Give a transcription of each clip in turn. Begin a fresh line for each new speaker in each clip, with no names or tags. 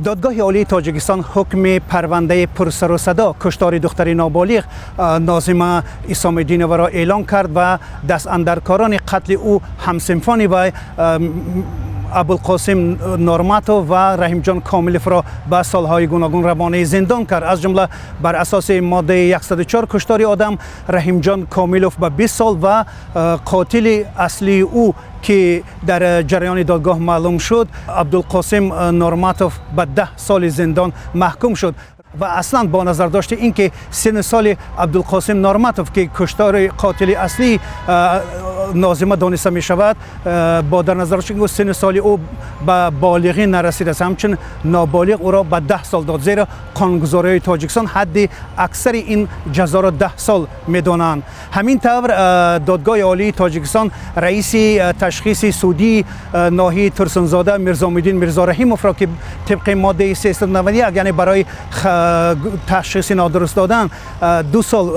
دادگاه عالی تاجیکستان حکم پرونده پرسر و صدا کشتار دختر نابالغ ناظمه اسام‌الدین را اعلان کرد و دست اندرکاران قتل او همسنفان وی ابوالقاسم نورماتوف و رحیم جان کاملوف را به سالهای گوناگون روانه زندان کرد. از جمله بر اساس ماده 104 کشتار آدم رحیم جان کاملوف به 20 سال و قاتل اصلی او که در جریان دادگاه معلوم شد ابوالقاسم نورماتوف به 10 سال زندان محکوم شد. و اصلا با نظر داشته اینکه سن سال ابوالقاسم نورماتوف که کشتار قاتل اصلی ناظمه دانسته می شود با در نظر داشته که سن سال او به بالغی نرسیده است، همچنین نابالغ او را به 10 سال داد، زیرا قانونگذاری تاجیکستان حد اکثر این جزا را 10 سال می دانند. همین طور دادگاه عالی تاجیکستان رئیس تشخیص سودی ناحیه ترسنزاده میرزامدین میرزا رحیموف را که طبق ماده 391 یعنی برای تشخیص نادرست دادن 2 سال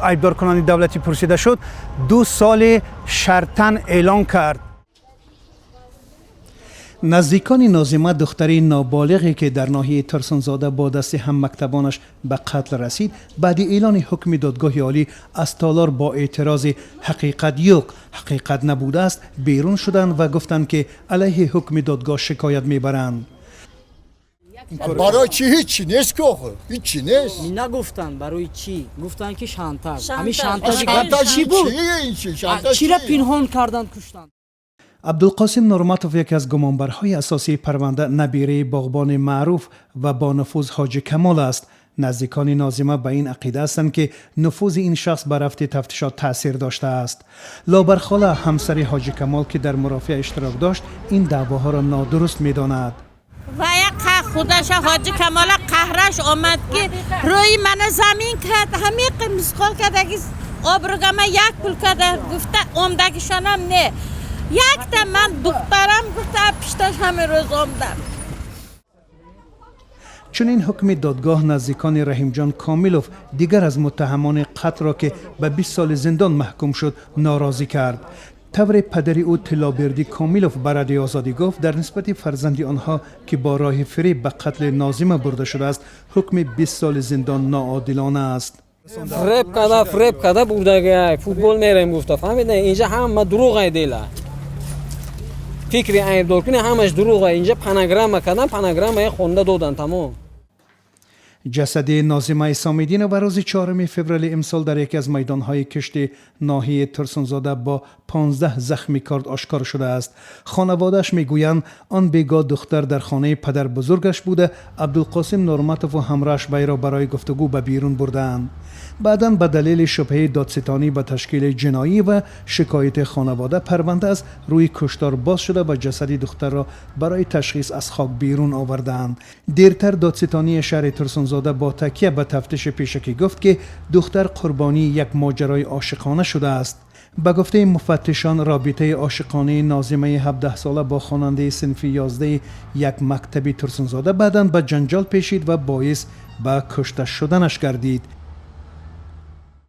ایبدار کننده دولتی پرسیده شد، 2 سال شرطاً اعلان کرد. نزدیکان ناظمه دختری نابالغی که در ناحیه ترسنزاده با دست هم مکتبانش به قتل رسید بعد اعلان حکم دادگاه عالی از تالار با اعتراض حقیقت نبوده است بیرون شدند و گفتند که علیه حکم دادگاه شکایت میبرند.
برای چی؟ هیچی نیست که آخه هیچی نیست.
نگفتن برای چی؟ گفتن که شانتاژ. همین
شانتاژ
چی بود؟ چی را پنهان کردن کشتن؟
ابوالقاسم نورماتوف یکی از گمانبرهای اساسی پرونده نبیره باغبان معروف و با نفوذ حاجی کمال است. نزدیکان ناظمه به این عقیده هستند که نفوذ این شخص بر رفت تفتیشات تاثیر داشته است. لابرخاله همسر حاجی کمال که در مرافعه اشتراک داشت این دعواها را نادرست می‌داند.
و یک خودش حاجی کمال قهرش آمد که روی من زمین کرد، همین مسخال کرد، اگه آبروگم یک پول کرده گفته آمدگیشانم نه. یک تا من دخترم گفته پیشتاش همه روز آمدم.
چون این حکم دادگاه نزدیکان رحیم جان کاملوف دیگر از متهمان قتل را که به 20 سال زندان محکوم شد ناراضی کرد. طور پدری او طلابردی کاملوف به رادیو آزادی گفت در نسبت فرزندی آنها که با راه فریب به قتل ناظمه برده شده است حکم 20 سال زندان ناعادلانه است.
فریب کرده بردگی فوتبال میریم گفته فهمیدن اینجا همه دروغ دیلا فکری ایبدار کنه همش دروغه. اینجا پناگرام کردن، پناگرام خونده دادن تمام.
جسد ناظمه اسام‌الدین و روز 4 فوریه امسال در یکی از میدانهای کشت ناحیه ترسنزاده با 15 زخمی کارد آشکار شده است. خانواده‌اش میگویند آن بیگاه دختر در خانه پدر بزرگش بوده. ابوالقاسم نورماتوف و همراهش وی را برای گفتگو به بیرون بردند. بعداً به دلیل شبهه دادستانی به تشکیل جنایی و شکایت خانواده پرونده از روی کشتار باز شده و جسد دختر را برای تشخیص از خاک بیرون آوردند. دیرتر دادستانی شهر ترسنزاده با تکیه به تفتیش پیشکی گفت که دختر قربانی یک ماجرای عاشقانه شده است. به گفته مفتشان رابطه عاشقانه ناظمه 17 ساله با خواننده صنف 11 یک مکتب ترسنزاده بعداً به جنجال پیچید و باعث به کشته شدنش گردید.